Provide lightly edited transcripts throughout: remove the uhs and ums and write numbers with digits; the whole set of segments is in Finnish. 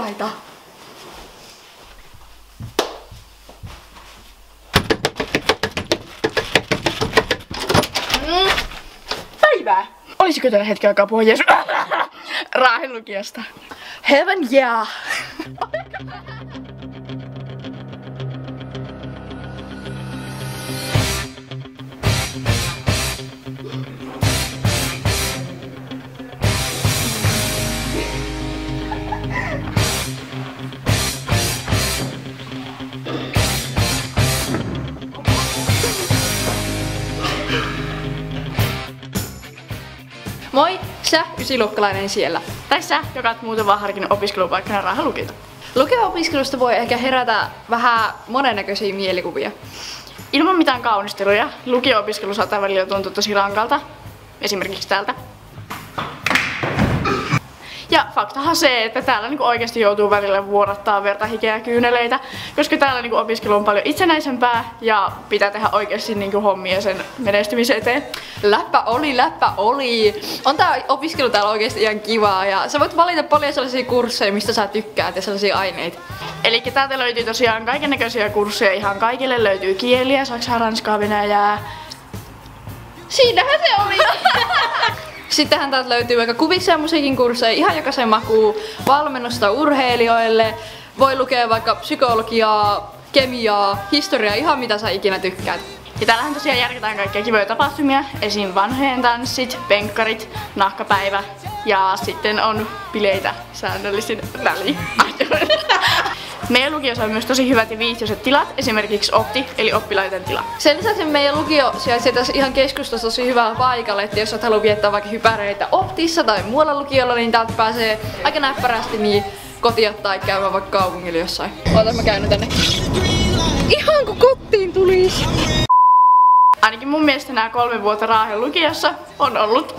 vieraita. Päivää! Olisiko tällä hetkellä aikaa puhua Raahen lukiosta? Heaven yeah! Moi, sä ysiluokkalainen siellä. Tai sä, joka oot muuten vaan harkinnut opiskelupaikkana Raahen lukiota. Lukio-opiskelusta voi ehkä herätä vähän monennäköisiä mielikuvia. Ilman mitään kaunisteluja, lukio-opiskelu saattaa välillä tuntua tosi rankalta. Esimerkiksi täältä. Ja faktahan se, että täällä niinku oikeasti joutuu välillä vuorattaa verta, hikeä ja kyyneleitä, koska täällä niinku opiskelu on paljon itsenäisempää ja pitää tehdä oikeasti niinku hommia sen menestymisen eteen. Läppä oli! On tää opiskelu täällä oikeasti ihan kivaa ja sä voit valita paljon sellaisia kursseja, mistä sä tykkäät ja sellaisia aineita. Elikkä täältä löytyy tosiaan kaikennäköisiä kursseja, ihan kaikille löytyy kieliä, saksaa, ranskaa, venäjää. Siinähän se oli! Sittenhän täältä löytyy vaikka kuviksen ja musiikin kursseja, ihan jokaisen makuu, valmennusta urheilijoille, voi lukea vaikka psykologiaa, kemiaa, historiaa, ihan mitä sä ikinä tykkäät. Ja täällähän tosiaan järjestetään kaikkia kivoja tapahtumia, esim. Vanhojen tanssit, penkkarit, nahkapäivä ja sitten on bileitä säännöllisin väliajoin. Meidän lukiossa on myös tosi hyvät ja viihtyiset tilat, esimerkiksi Opti, eli oppilaiden tila. Sen lisäksi meidän lukio sijaitsee tässä ihan keskustassa tosi hyvällä paikalla, että jos et halua viettää vaikka hypäreitä Optissa tai muualla lukiolla, niin täältä pääsee aika näppärästi niin kotia tai käymään vaikka kaupungilla jossain. Ootas mä käyn tänne. Ihan kun kotiin tulis! Ainakin mun mielestä nämä 3 vuotta Raahen lukiossa on ollut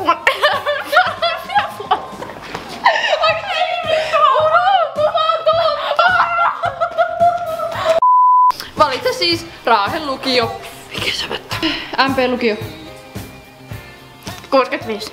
Valitse siis Raahen lukio. Mikä se vettä? MP lukio. 65.